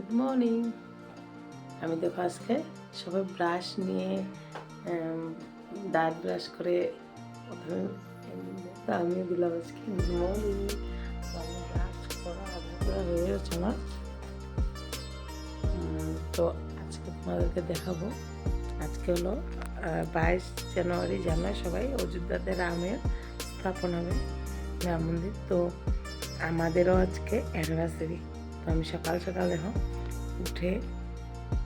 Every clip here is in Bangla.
Good morning. আমি দেখো আজকে সবাই ব্রাশ নিয়ে দাঁত ব্রাশ করে আমিও দিলাম আজকে গুড মর্নিং। আমি ব্রাশ করা আধা হয়ে গেছে না, তো আজকে তোমাদেরকে দেখাবো। আজকে হলো 22 জানুয়ারি, জানায় সবাই অযোধ্যাতে রামের স্থাপন হবে, রাম মন্দির। তো আমাদেরও আজকে অ্যানিভার্সারি। তো আমি সকাল সকাল উঠে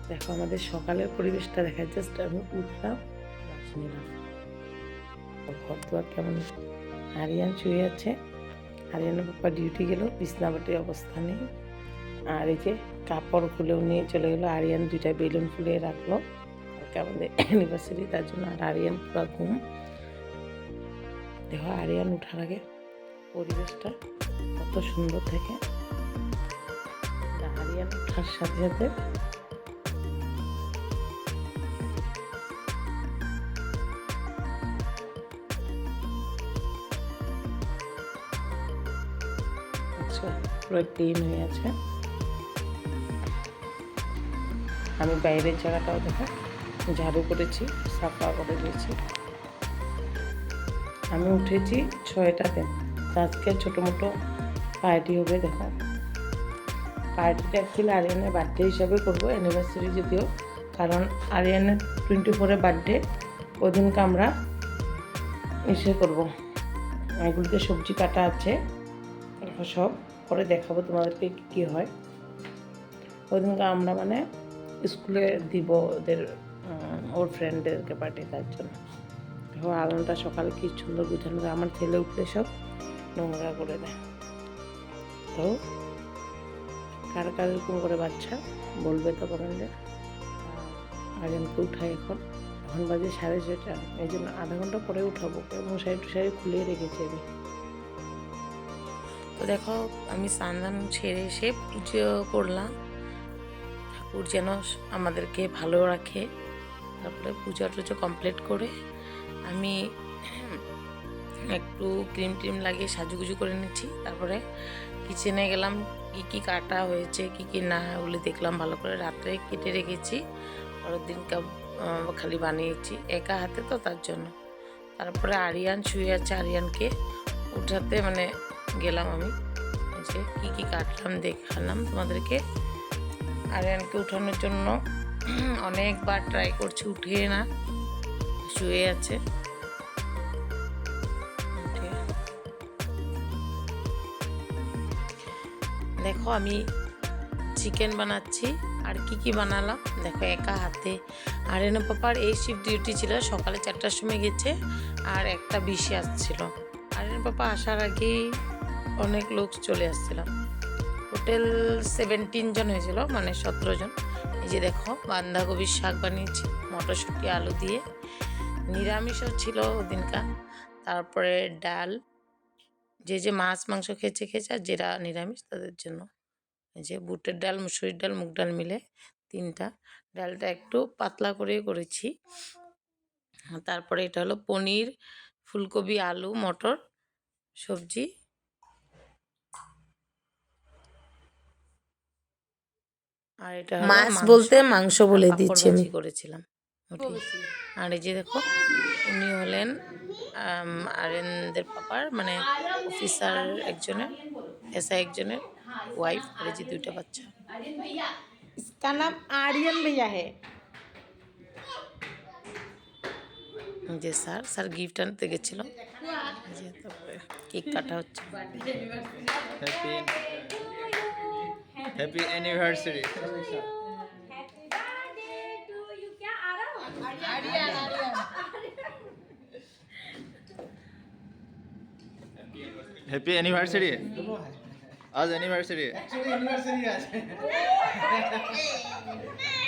দেখো আমাদের সকালের পরিবেশটা দেখায়। জাস্ট আমি উঠলাম, ব্রাশ নিলাম, ঘর দুয়ার কেমন। আরিয়ান শুয়ে আছে, আরিয়ানের পাপা ডিউটি গেল, বিছনাবাটির অবস্থা নেই। আর এই যে কাপড় খুলেও নিয়ে চলে গেলো। আরিয়ান 2টা বেলুন ফুলিয়ে রাখলো, কালকে আমাদের অ্যানিভার্সারি, তার জন্য। আর আরিয়ান পুরো ঘুম। দেখো আরিয়ান উঠার আগে পরিবেশটা কত সুন্দর থাকে। আরিয়ান উঠার সাথে সাথে পুরো ক্লিন হয়ে আছে। আমি বাইরের জায়গাটাও দেখো ঝাড়ু করেছি, সাফা করে দিয়েছি। আমি উঠেছি 6টাতে। আজকে ছোটো মোটো পার্টি হবে। দেখো পার্টিটা অ্যাকচুয়ালি আরিয়ানের বার্থডে হিসাবে করবো, অ্যানিভার্সারি যদিও, কারণ আরিয়ানের 24 বার্থডে। ওই দিনকে আমরা এসে করবো। এগুলোতে সবজি কাটা আছে, সব পরে দেখাবো তোমাদেরকে কী হয়। ওই দিনকে আমরা মানে স্কুলে দিব ওদের, ওর ফ্রেন্ডদেরকে পার্টি, তার জন্য। দেখো আলনাটা সকালে কি সুন্দর গুছানো। আমার ছেলে উঠলে সব নোংরা করে দেয়। তো কার কার এরকম করে বাচ্চা বলবে তো কমেন্টে। আরিয়ানকে উঠাই এখন বাজে 6:30। এই জন্য আধা ঘন্টা পরে উঠাবো, মশারি টুশারি খুলিয়ে রেখেছি আমি। তো দেখো আমি স্নান ছেড়ে এসে পুজো করলাম, ঠাকুর যেন আমাদেরকে ভালো রাখে। তারপরে পূজা টুজো কমপ্লিট করে আমি একটু ক্রিম টিম লাগিয়ে সাজুগুজু করে নিচ্ছি। তারপরে কিচেনে গেলাম, কি কি কাটা হয়েছে কি কি না ওগুলি দেখলাম ভালো করে। রাত্রে কেটে রেখেছি, পরের দিনকে খালি বানিয়েছি একা হাতে, তো তার জন্য। তারপরে আরিয়ান শুয়ে আছে, আরিয়ানকে উঠাতে মানে গেলাম আমি, যে কী কী কাটলাম দেখালাম তোমাদেরকে। আরিয়ানকে উঠানোর জন্য অনেকবার ট্রাই করছি, উঠে না, শুয়ে আছে। দেখো আমি চিকেন বানাচ্ছি। আর কি কি বানালাম দেখো একা হাতে। আরিয়ানের পাপার এই শিফট ডিউটি ছিল, সকালে 4টার সময় গেছে, আর 1:20 আসছিল। আরিয়ানের পাপা আসার আগেই অনেক লোক চলে আসছিল। টোটাল 17 জন হয়েছিল, মানে 17 জন। এই যে দেখো বাঁধাকপির শাক বানিয়েছি মটরশুঁটি আলু দিয়ে, নিরামিষও ছিল ওদিনকার। তারপরে ডাল, যে যে মাছ মাংস খেয়েছে, আর যেটা নিরামিষ তাদের জন্য। এই যে বুটের ডাল, মুসুরির ডাল, মুগ ডাল মিলে 3টা। ডালটা একটু পাতলা করে করেছি। তারপরে এটা হলো পনির, ফুলকপি, আলু, মটর সবজি। আর এটা মাছ বলতে মাংস বলে দিচ্ছি আমি, করেছিলাম। আর এই যে দেখো উনি হলেন আরিয়ানদের পাপার মানে অফিসার একজনের, এসআই একজনের ওয়াইফ। আর এই যে 2টা বাচ্চা। इसका नाम आर्यन भैया है। যে স্যার গিফট আনতে গেছিল। যে তারপরে কেক কাটা হচ্ছে। Happy anniversary. Happy anniversary. आज एनिवर्सरी है, एक्चुअली एनिवर्सरी आज है।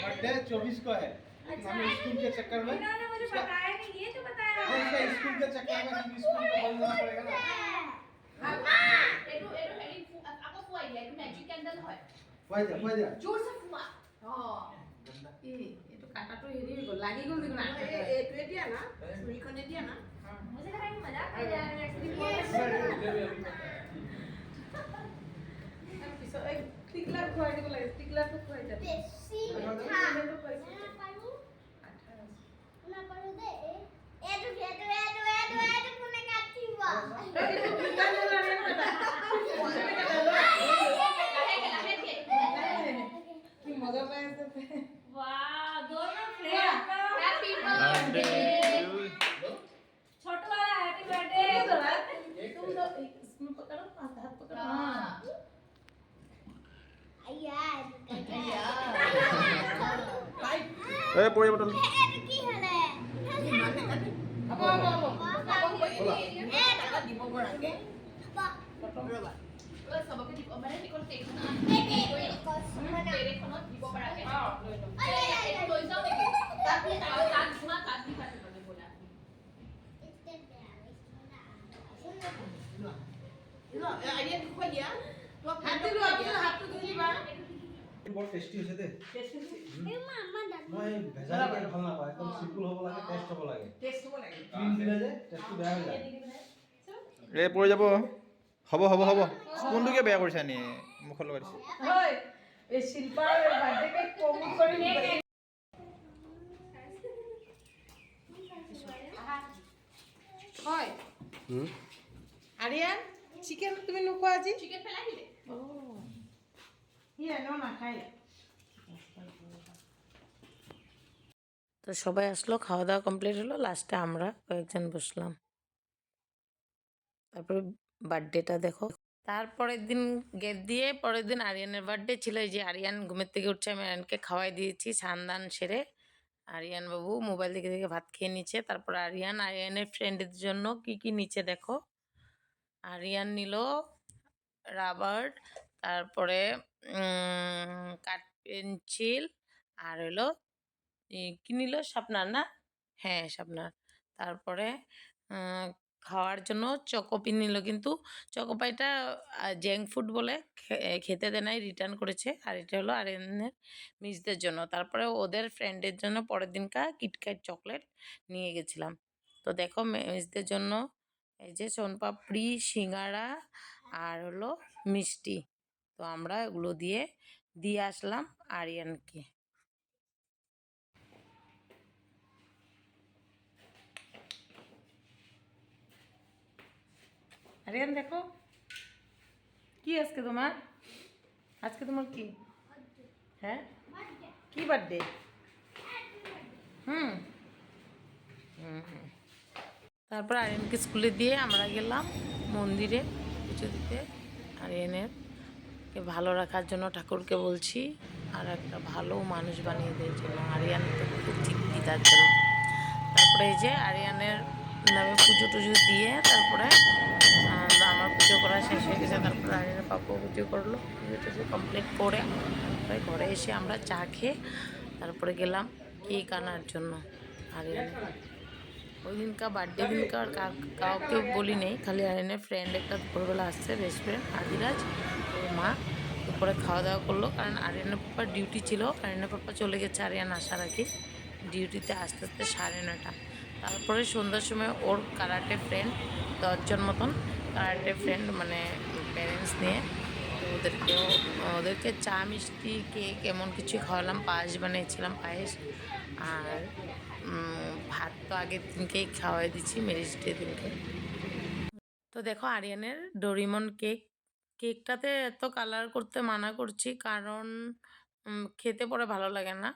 बर्थडे 24 को है, लेकिन हमें स्कूल के चक्कर में इन्होंने मुझे बताया नहीं, ये तो बताया उसका स्कूल के चक्कर में हम स्कूल को बंद करना पड़ेगा ना। एटू हेडी आपको फुआ दिया एटू मैजिक कैंडल হয় फुआ दिया जोर से फुआ ए एटू काटा तो हेडी हो লাগি গল দেখুন এটু দিয়া না সুইকনে দিয়া না मुझे लगा कि मजाक कर रहा है एक्चुअली খুৱাই দিব লাগে টিকলাটো খুৱাই যাব বেছি মিঠা নাপাৰো নাপাৰো দে এইটো কোনে কাটিব কি মজা পাই আছে वाह दोनों फ्रेंड हैप्पी बर्थडे छोटू वाला हैप्पी बर्थडे तुम तो इसमें पकड़ो हाथ पकड़ो আইয়া ए पोए बटल এইটো কি হলে হ'ব হ'ব হ'ব দিব পৰাকে চবকে দিব মানে টিকল টেকন কসমনা দিব পৰাকে লৈ লৈ যাও নেকি তাত তোমাৰ তাত দি পাতিব মানে বলা আইডিয়া খুৱাই দিয়া হাতটো লোৱা হাতটো ধুই দিবা বৰ টেষ্টি হৈছে দে এই মামা দাদা মই ভেজাল কৰি ভাল নাপাওঁ একদম চিম্পল হ'ব লাগে টেষ্ট হ'ব লাগে টেষ্ট হ'ব লাগে ক্ৰীম দিলে যে টেষ্টটো বেয়া হৈ যায় এ পৰি যাব হ'ব হ'ব হ'ব কোনটোকে বেয়া কৰিছা নি মুখত লগাই দিছে হয় এই শিল্পাৰ বাৰ্থডে কেক প্ৰমোট কৰি হয় আরিয়ান চিকেন তুমি নোখোৱা আজি চিকেন পেলাই দিলে এনেও নাখায় তো সবাই আসলো, খাওয়া দাওয়া কমপ্লিট হলো, লাস্টে আমরা কয়েকজন বসলাম। তারপরে বার্থডেটা দেখো। তারপরের দিন গ্যাপ দিয়ে পরের দিন আরিয়ানের বার্থডে ছিল। এই যে আরিয়ান ঘুমের থেকে উঠছে, আমি আরিয়ানকে খাওয়াই দিয়েছি সান্দান সেরে। আরিয়ান বাবু মোবাইল দেখে দেখে ভাত খেয়ে নিচ্ছে। তারপর আরিয়ানের ফ্রেন্ডের জন্য কি কি নিচ্ছে দেখো। আরিয়ান নিল রাবার, তারপরে কাঠ পেন্সিল, আর হলো কি নিল শার্পনার না, হ্যাঁ শার্পনার। তারপরে খাওয়ার জন্য চকোপি নিল, কিন্তু চকোপাইটা জাঙ্ক ফুড বলে খেতে দেয় নাই, রিটার্ন করেছে। আর এটা হলো আরিয়ানের মিসদের জন্য। তারপরে ওদের ফ্রেন্ডের জন্য পরের দিনকার কিটক্যাট চকলেট নিয়ে গেছিলাম। তো দেখো মিসদের জন্য এই যে সোনপাপড়ি, সিঙ্গারা আর হলো মিষ্টি। তো আমরা এগুলো দিয়ে আসলাম আরিয়ানকে। আরিয়ান দেখো কি আজকে তোমার, আজকে তোমার কি, হ্যাঁ কি বার্থডে? হুম হুম হুম। তারপর আরিয়ানকে স্কুলে দিয়ে আমরা গেলাম মন্দিরে পুজো দিতে। আরিয়ানেরকে ভালো রাখার জন্য ঠাকুরকে বলছি, আর একটা ভালো মানুষ বানিয়ে দেওয়ার জন্য। আরিয়ান তো খুব চিন্তি তার জন্য। তারপরে এই যে আরিয়ানের নামে পুজো টুজো দিয়ে তারপরে আমার পুজো করা শেষ হয়ে গেছে। তারপরে আরিয়ানের পাপাও পুজো করলো, পুজো টুজো কমপ্লিট করে তারপরে ঘরে এসে আমরা চা খেয়ে তারপরে গেলাম কেক আনার জন্য আরিয়ানের। ওই দিনকার বার্থডে দিনকার কাউকে বলি নেই, খালি আরিয়ানের ফ্রেন্ড একটা দুপুরবেলা আসছে, বেস্ট ফ্রেন্ড আদিরাজ, ওর মা। দুপুরে খাওয়া দাওয়া করলো, কারণ আরিয়ানের পাপার ডিউটি ছিল। আরিয়ানের পাপা চলে গেছে আরিয়ান আসার আগে, ডিউটিতে আস্তে আস্তে 9:30। তারপরে সন্ধ্যার সময় ওর কারাটে ফ্রেন্ড 10 জন মতন কারাটে ফ্রেন্ড মানে প্যারেন্টস নিয়ে ওদেরকে চা মিষ্টি কেক এমন কিছু খাওয়ালাম। পায়েস বানিয়েছিলাম, পায়েস আর ভাত তো আগের দিনকেই খাওয়াই দিচ্ছি ম্যারেজ ডে দিনকে। তো দেখো আরিয়ানের ডোরিমন কেকটাতে এত কালার করতে মানা করছি, কারণ খেতে পরে ভালো লাগে না।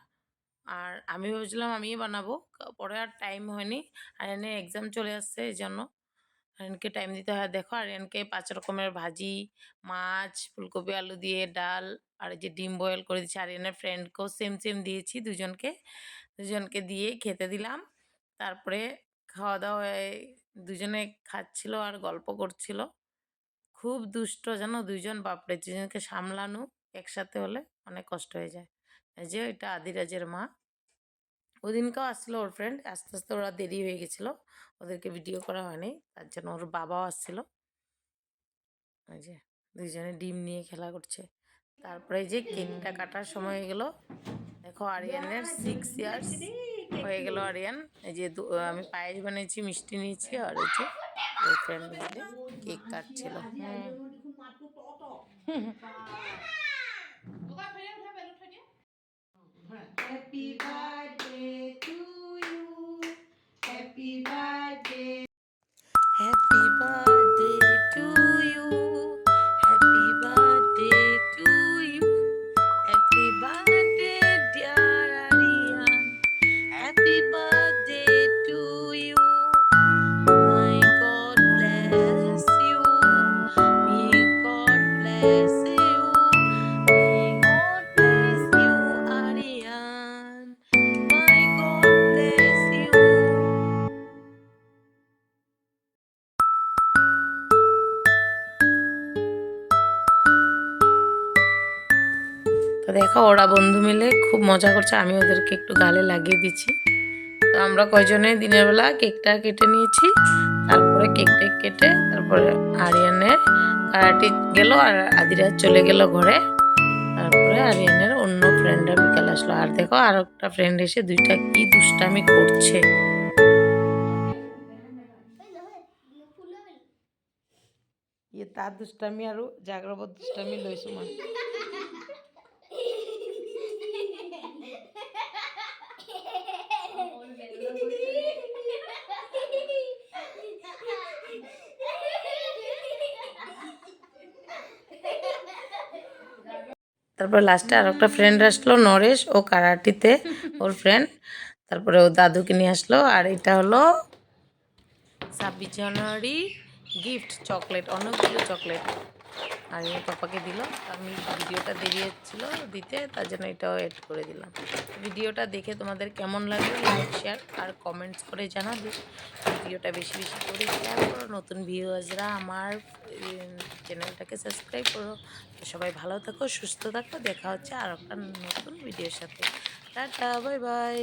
আর আমি ভেবেছিলাম আমিই বানাবো, পরে আর টাইম হয়নি। আরিয়ানের এক্সাম চলে আসছে, এই জন্য আরিয়ানকে টাইম দিতে হয়। দেখো আরিয়ানকে 5 রকমের ভাজি, মাছ, ফুলকপি আলু দিয়ে ডাল, আর এই যে ডিম বয়েল করে দিচ্ছি। আরিয়ানের ফ্রেন্ডকেও সেম দিয়েছি, দুজনকে দিয়ে খেতে দিলাম। তারপরে খাওয়া দাওয়া দুজনে খাচ্ছিল আর গল্প করছিল। খুব দুষ্ট জানো দুইজন, বাপরে দুজনকে সামলানো একসাথে হলে অনেক কষ্ট হয়ে যায়। এই যে এটা আদিরাজের মা, ওদিনকেও আসছিলো ওর ফ্রেন্ড, আস্তে আস্তে ওরা দেরি হয়ে গেছিলো, ওদেরকে ভিডিও করা হয়নি, তার জন্য ওর বাবাও আসছিল। এই যে দুইজনে ডিম নিয়ে খেলা করছে। তারপরে এই যে কেকটা কাটার সময় হয়ে গেল। দেখো আরিয়ানের 6 ইয়ার্স হয়ে গেল আরিয়ান। এই যে আমি পায়েস বানিয়েছি, মিষ্টি নিয়েছি, আর এই যে ওর ফ্রেন্ড মিলে কেক কাটছিল। তো দেখো ওরা বন্ধু মিলে খুব মজা করছে, আমি ওদেরকে একটু গালে লাগিয়ে দিচ্ছি। তো আমরা কয়জনে দিনের বেলা কেকটা কেটে নিয়েছি, তারপরে কেকটা কেটে তারপরে আরিয়ানের কারাটি গেল আর আদিরা চলে গেল ঘরে। তারপরে আরিয়ানের অন্য ফ্রেন্ডরা বিকাল আসলো, আর দেখো আর একটা ফ্রেন্ড এসে দুইটা কি দুষ্টামি করছে। ইয়ে তার দুষ্টামি আর জাগরবত দুষ্টামি লইছো মা। তারপর লাস্টে আর একটা ফ্রেন্ড আসলো নরেশ, ও কারাটিতে ওর ফ্রেন্ড। তারপরে ও দাদুকে নিয়ে আসলো, আর এটা হলো 26 জানুয়ারি গিফট চকলেট, অনেকগুলো চকলেট আর এই পাপাকে দিল। আমি ভিডিওটা দেরি হচ্ছিল দিতে, তার জন্য এটাও এড করে দিলাম। ভিডিওটা দেখে তোমাদের কেমন লাগলো লাইক শেয়ার আর কমেন্টস করে জানাবে। ভিডিওটা বেশি বেশি করে শেয়ার করো, নতুন ভিউয়ার্সরা আমার চ্যানেলটাকে সাবস্ক্রাইব করো। তো সবাই ভালো থাকো, সুস্থ থাকো, দেখা হচ্ছে আর একটা নতুন ভিডিওর সাথে। Tata, bye bye.